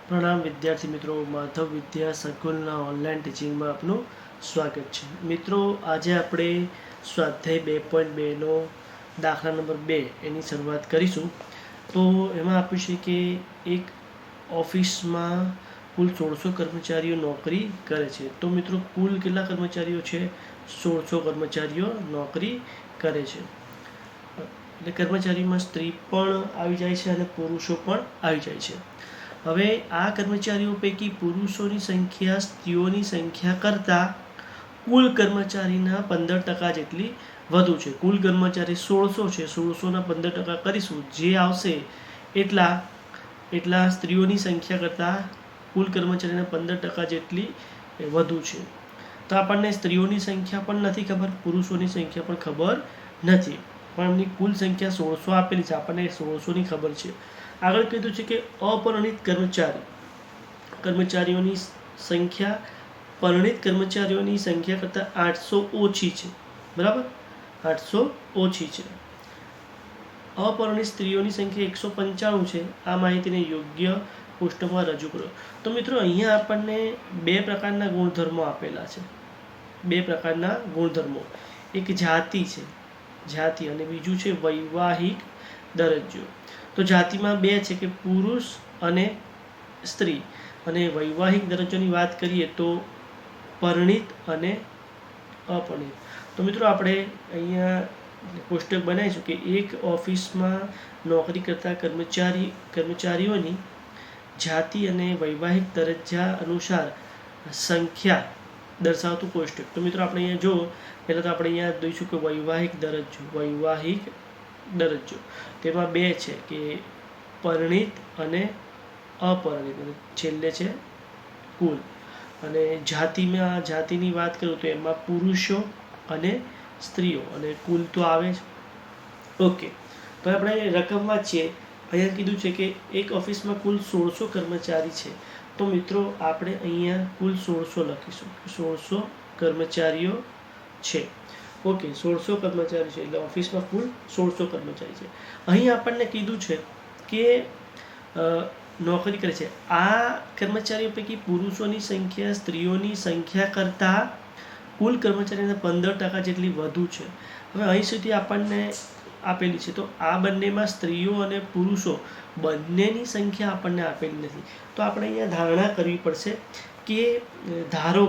प्रणाम विद्यार्थी मित्रों, माधव विद्या संकुलना ऑनलाइन टीचिंग में आपનું સ્વાગત છે। મિત્રો, આજે આપણે સ્વાધ્યાય 2.2 દાખલા નંબર 2 એની શરૂઆત કરીશું। તો એમાં આપ્યું છે કે એક ઓફિસમાં કુલ 1600 કર્મચારીઓ નોકરી કરે છે। તો મિત્રો, કુલ કેટલા કર્મચારીઓ છે? 1600 કર્મચારીઓ નોકરી કરે છે। એટલે કર્મચારીમાં સ્ત્રી પણ આવી જાય છે અને પુરુષો પણ આવી જાય છે। હવે આ કર્મચારીઓ પૈકી પુરુષોની સંખ્યા સ્ત્રીઓની સંખ્યા કરતાં કુલ કર્મચારીના 15% જેટલી વધુ છે। કુલ કર્મચારી 1600 છે, 1600ના 15% કરીશું, જે આવશે એટલા સ્ત્રીઓની સંખ્યા કરતાં કુલ કર્મચારીના 15% જેટલી વધુ છે। તો આપણને સ્ત્રીઓની સંખ્યા પણ નથી ખબર, પુરુષોની સંખ્યા પણ ખબર નથી, પણ એમની કુલ સંખ્યા 1600 આપેલી છે, આપણને 1600ની ખબર છે। આગળ કીધું છે કે અપરિણિત કર્મચારીઓની સંખ્યા પરિણિત કર્મચારીઓની સંખ્યા કરતાં 800 ઓછી છે, બરાબર, 800 ઓછી છે। અપરિણિત સ્ત્રીઓની સંખ્યા 195 છે। આ માહિતીને યોગ્ય કોષ્ટકમાં રજૂ કરો। તો મિત્રો, અહીંયા આપણને બે પ્રકારના ગુણધર્મો આપેલા છે, બે પ્રકારના ગુણધર્મો, એક જાતિ છે, જાતિ, અને બીજું છે વૈવાહિક દરજ્જો। તો જાતિમાં બે છે કે પુરુષ અને સ્ત્રી, અને વૈવાહિક દરજ્જોની વાત કરીએ તો પરિણિત અને અપરિણિત। તો મિત્રો, આપણે અહીંયા કોષ્ટક બનાવીશું કે એક ઓફિસમાં નોકરી કરતા કર્મચારીઓની જાતિ અને વૈવાહિક દરજ્જા અનુસાર સંખ્યા દર્શાવતું કોષ્ટક। તો મિત્રો, આપણે અહીંયા જો પહેલાં તો આપણે અહીંયા જોઈશું કે વૈવાહિક દરજ્જો તેમાં બે છે કે પરિણિત અને અપરિણિત, અને છેલ્લે છે કુલ। અને જાતિની વાત કરું તો એમાં પુરુષો અને સ્ત્રીઓ, અને કુલ તો આવે જ। ઓકે, તો આપણે રકમ વાંચીએ। અહીંયા કીધું છે કે એક ઓફિસમાં કુલ 1600 કર્મચારી છે। તો મિત્રો, આપણે અહીંયા કુલ 1600 લખીશું, 1600 કર્મચારીઓ છે। ઓકે, 1600 કર્મચારી છે એટલે ઓફિસમાં કુલ 1600 કર્મચારી છે। અહીં આપણને કીધું છે કે નોકરી કરે છે આ કર્મચારીઓ પૈકી પુરુષોની સંખ્યા સ્ત્રીઓની સંખ્યા કરતાં કુલ કર્મચારીના 15% જેટલી વધુ છે। હવે અહીં સુધી આપણને આપેલી છે, તો આ બંનેમાં સ્ત્રીઓ અને પુરુષો બંનેની સંખ્યા આપણને આપેલી નથી। તો આપણે અહીંયા ધારણા કરવી પડશે કે ધારો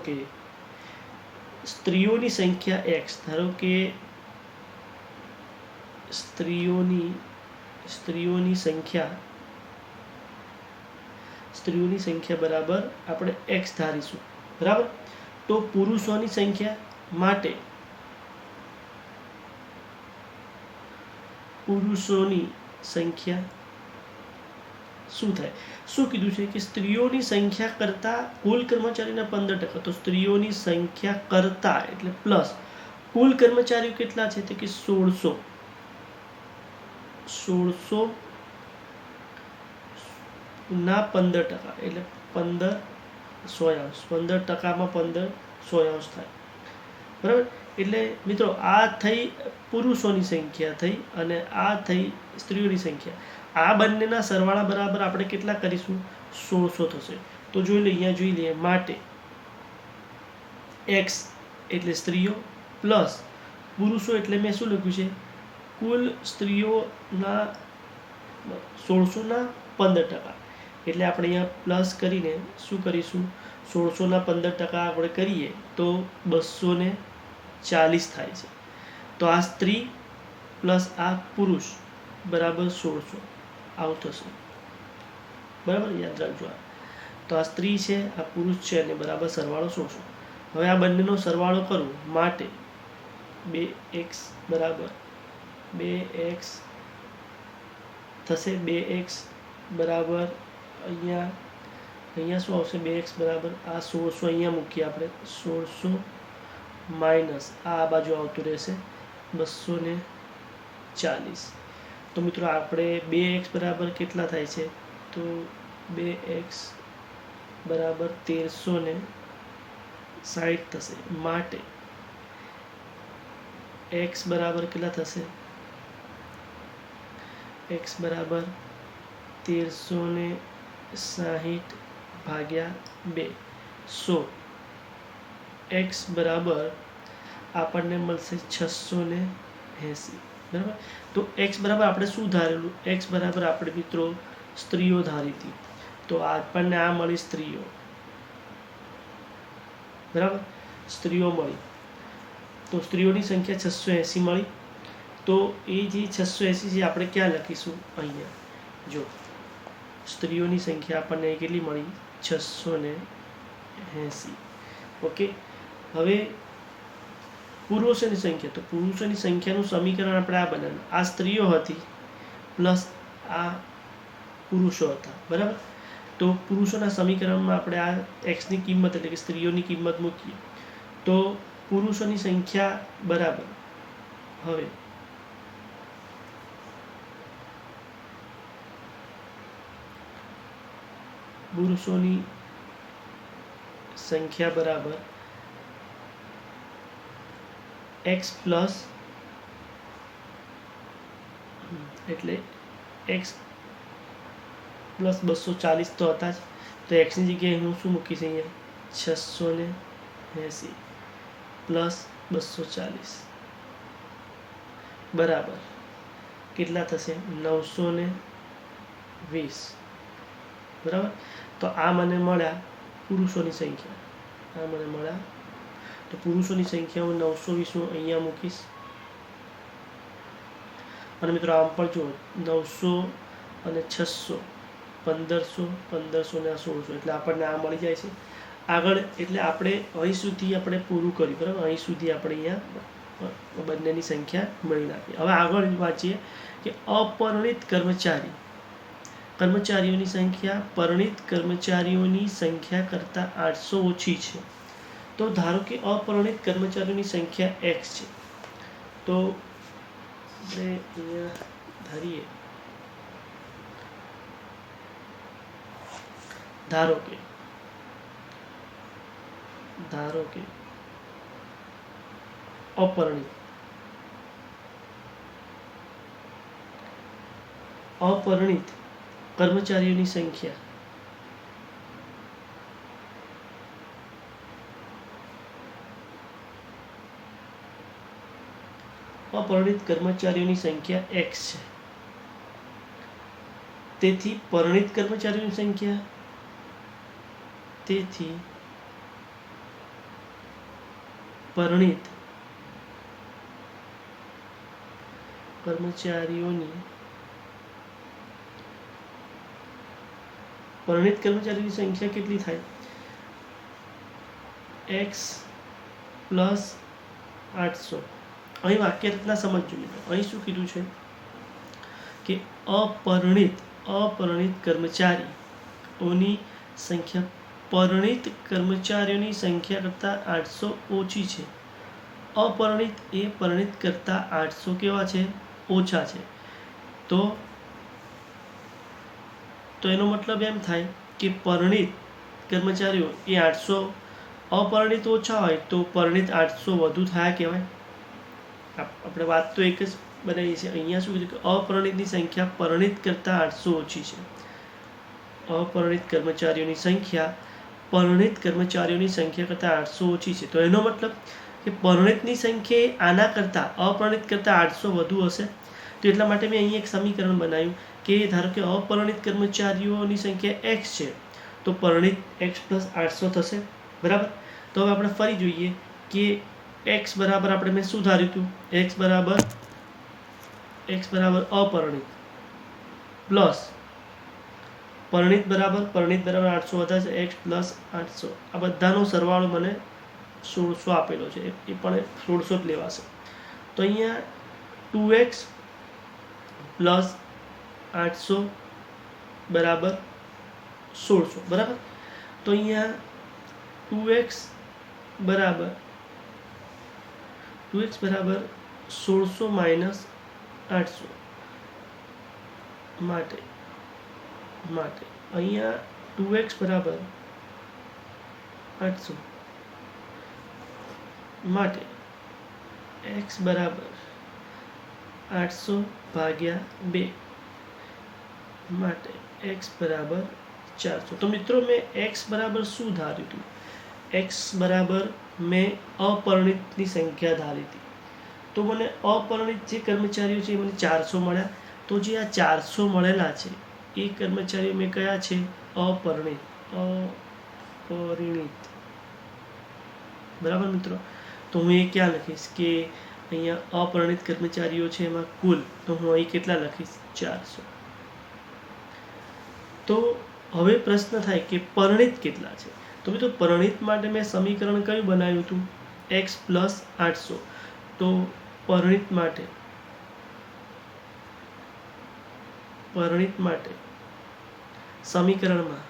કે સ્ત્રીઓની સંખ્યા x, ધારો કે સ્ત્રીઓની સંખ્યા બરાબર આપણે x ધારીશું, બરાબર। તો પુરુષોની સંખ્યા માટે પુરુષોની સંખ્યા શું થાય? શું કીધું છે કે સ્ત્રીઓની સંખ્યા કરતાં કુલ કર્મચારીના 15%, તો સ્ત્રીઓની સંખ્યા કરતાં એટલે પ્લસ કુલ કર્મચારીઓ કેટલા છે? તો કે 1600 ના 15%, એટલે 15 100 15%માં 15 100 થાય, બરાબર। એટલે મિત્રો, આ થઈ પુરુષોની સંખ્યા થઈ, અને આ થઈ સ્ત્રીઓની સંખ્યા। આ બંનેના સરવાળા બરાબર આપણે કેટલા કરીશું? 1600 થશે। તો જોઈ લઈએ, અહીંયા જોઈ લઈએ, માટે x એટલે સ્ત્રીઓ પ્લસ પુરુષો, એટલે મેં શું લખ્યું છે? કુલ સ્ત્રીઓના 1600ના 15%, એટલે આપણે અહીંયા પ્લસ કરીને શું કરીશું? 1600ના 15% આપણે કરીએ તો 240 થાય છે। તો આ સ્ત્રી પ્લસ આ પુરુષ બરાબર 1600 આવું થશે, બરાબર, યાદ રાખજો। તો આ સ્ત્રી છે, આ પુરુષ છે, અને બરાબર સરવાળો 1600। હવે આ બંનેનો સરવાળો કરું, માટે 2x બરાબર 2x થશે। 2x બરાબર અહીંયા શું આવશે? 2x બરાબર આ 1600 અહીંયા મૂકીએ આપણે, 1600 માઇનસ આ બાજુ આવતું રહેશે 240। તો મિત્રો, આપણે 2x બરાબર કેટલા થાય છે? તો 2x બરાબર 1360 થશે। માટે x બરાબર કેટલા થશે? x બરાબર 1360/2 સો x બરાબર આપણને મળશે 680, બરાબર. તો x બરાબર આપણે શું ધારેલું? x બરાબર આપણે મિત્રો સ્ત્રીઓ ધારી હતી, તો આપણને આ મળી સ્ત્રીઓ, બરાબર. સ્ત્રીઓ મળી, તો સ્ત્રીઓની સંખ્યા 680 મળી. તો એ જે 680 છે આપણે ક્યાં લખીશું? અહીંયા જો સ્ત્રીઓની સંખ્યા આપણને કેટલી મળી? 680. ઓકે. હવે પુરુષોની સંખ્યા, તો પુરુષોની સંખ્યાનું સમીકરણ આપણે આ બનાવ્યું. આ સ્ત્રીઓ હતી પ્લસ આ પુરુષો હતા, બરાબર. તો પુરુષોના સમીકરણમાં આપણે આ એક્સની કિંમત એટલે કે સ્ત્રીઓની કિંમત મૂકીએ તો પુરુષોની સંખ્યા બરાબર, હવે પુરુષોની સંખ્યા બરાબર x પ્લસ એટલે x પ્લસ 240 તો હતા જ, તો એક્સની જગ્યાએ હું શું મૂકીશ? અહીંયા 680 પ્લસ 240 બરાબર કેટલા થશે? 920, બરાબર. તો આ મને મળ્યા પુરુષોની સંખ્યા, આ મને મળ્યા. તો પુરુષોની સંખ્યા હું 920 હું અહીંયા મૂકીશ. અને મિત્રો આમ પણ જુઓ 900 અને 600, 1500, 1500 ને 1600, એટલે આપણને આ મળી જાય છે. આગળ એટલે આપણે અહીં સુધી આપણે પૂરું કર્યું, બરાબર. અહીં સુધી આપણે અહીંયા બંનેની સંખ્યા મળી નાખી. હવે આગળ વાંચીએ કે અપરિણિત કર્મચારીઓની સંખ્યા પરિણિત કર્મચારીઓની સંખ્યા કરતાં 800 ઓછી છે. તો ધારો કે અપરિણિત કર્મચારીઓની સંખ્યા x છે, તો આપણે અહીંયા ધારીએ, ધારો કે અપરિણિત કર્મચારીઓની સંખ્યા x છે. તેથી પરિણિત કર્મચારીઓની સંખ્યા પરિણિત કર્મચારીઓની સંખ્યા કેટલી થાય? x plus 800. અહીં વાક્ય રચના સમજજો મિત્રો. અહીં શું કીધું છે કે અપરિણિત કર્મચારીઓની સંખ્યા પરિણિત કર્મચારીઓની સંખ્યા કરતાં 800 ઓછી છે. અપરિણિત એ પરિણિત કરતાં 800 કેવા છે? ઓછા છે. તો એનો મતલબ એમ થાય કે પરિણિત કર્મચારીઓ એ 800, અપરિણિત ઓછા હોય તો પરિણિત 800 વધુ થયા કહેવાય. આપણે વાત તો એક જ બનાવીએ છીએ. અહીંયા શું કીધું કે અપરિણિતની સંખ્યા પરિણિત કરતાં 800 ઓછી છે. અપરિણિત કર્મચારીઓની સંખ્યા પરિણિત કર્મચારીઓની સંખ્યા કરતાં 800 ઓછી છે. તો એનો મતલબ કે પરિણિતની સંખ્યા આના કરતાં અપરિણિત કરતાં 800 વધુ હશે. તો એટલા માટે મેં અહીં એક સમીકરણ બનાવ્યું કે ધારો કે અપરિણિત કર્મચારીઓની સંખ્યા x છે, તો પરિણિત x પ્લસ 800 થશે, બરાબર. તો હવે આપણે ફરી જોઈએ કે x બરાબર આપણે મેં શું ધાર્યું હતું? x બરાબર અપરિણિત પ્લસ પરિણિત બરાબર 800 વધ્યા છે, x પ્લસ 800. આ બધાનો સરવાળો મને 1600 આપેલો છે, એ પણ 1600 જ લેવાશે. તો અહીંયા 2x પ્લસ 800 બરાબર 1600, બરાબર. તો અહીંયા 2x બરાબર 1600 માઇનસ 800 માટે અહીંયા 2x બરાબર 800 માટે x બરાબર 800/2. માટે x બરાબર 400. તો મિત્રો મેં x બરાબર શું ધાર્યું હતું? x બરાબર મેં અપરિણિતની સંખ્યા ધારી હતી. તો મને અપરિણિત જે કર્મચારીઓ છે એ મને 400 મળ્યા. તો જે આ 400 મળેલા છે એ કર્મચારીઓ મેં કયા છે? અપરિણિત. બરાબર મિત્રો. તો હું એ ક્યાં લખીશ કે અહીંયા અપરિણિત કર્મચારીઓ છે એમાં કુલ, તો હું અહીં કેટલા લખીશ? 400. તો હવે પ્રશ્ન થાય કે પરિણિત કેટલા છે? તો મિત્રો પરિણિત માટે મેં સમીકરણ કયું બનાવ્યું હતું? x plus 800. તો પરિણિત માટે સમીકરણમાં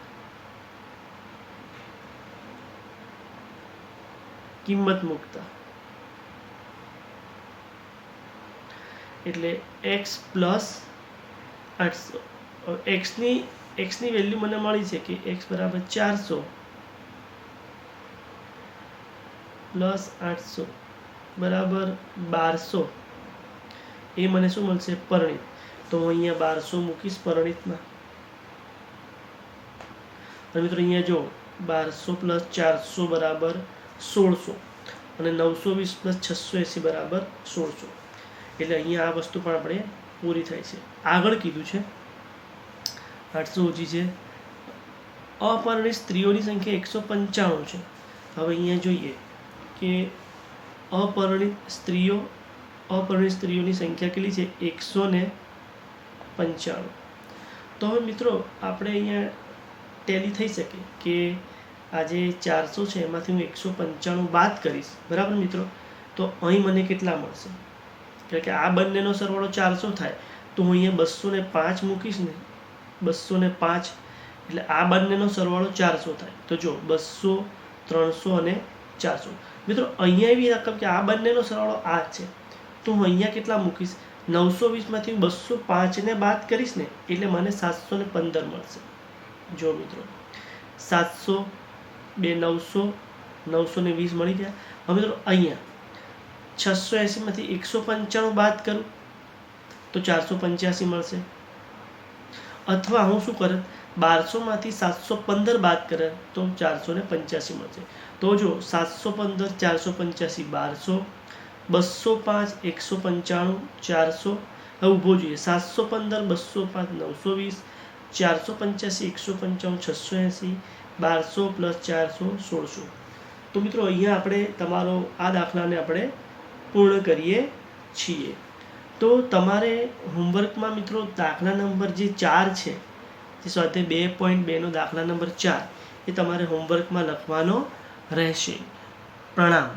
કિંમત મૂકતા એટલે x પ્લસ 800. એક્સની વેલ્યુ મને મળી છે કે x બરાબર 400 પ્લસ 800 બરાબર 1200. એ મને શું મળશે? પરિણિત. તો હું અહીંયા 1200 મૂકીશ પરિણિતમાં. અને મિત્રો અહીંયા જો 1200 પ્લસ 400 બરાબર 1600 અને 920 પ્લસ 680 બરાબર 1600. એટલે અહીંયા આ વસ્તુ પણ આપણે પૂરી થાય છે. આગળ કીધું છે 800 ઓછી છે. અપરિણિત સ્ત્રીઓની સંખ્યા 195 છે. હવે અહીંયા જોઈએ કે અપરિણિત સ્ત્રીઓની સંખ્યા કેટલી છે? 195. તો હવે મિત્રો આપણે અહીંયા ટેલી થઈ શકે કે આ જે 400 છે એમાંથી હું 195 બાદ કરીશ. બરાબર મિત્રો. તો અહીં મને કેટલા મળશે? એટલે કે આ બંનેનો સરવાળો 400 થાય. તો હું અહીંયા 205 મૂકીશ ને, 205 એટલે આ બંનેનો સરવાળો 400 થાય. તો જો 200, 300 અને 400. મિત્રો અહીંયા એવી રકમ કે આ બંનેનો સરવાળો આ છે. તો હું અહીંયા કેટલા મૂકીશ? 920માંથી હું 205 ને બાદ કરીશ ને એટલે મને 715 મળશે. જો મિત્રો 700, 900, 920 મળી ગયા. હવે મિત્રો અહીંયા 680માંથી 195 બાદ કરું તો 485 મળશે. અથવા હું શું કરું? 1200માંથી 715 બાદ કરે તો 485 મળશે. તો જો 715, 485, 1200, 205, 195, 400. હવે ઊભો જોઈએ 715, 205, 920, 485, 195, 680, 1200 પ્લસ 400, 1600. તો મિત્રો અહીંયા આપણે તમારો આ દાખલાને આપણે પૂર્ણ કરીએ છીએ. તો તમારે હોમવર્કમાં મિત્રો દાખલા નંબર જે 4 છે, જે સ્વાધ્યાય 2.2નો દાખલા નંબર 4 એ તમારે હોમવર્કમાં લખવાનો રહેશે. પ્રણામ.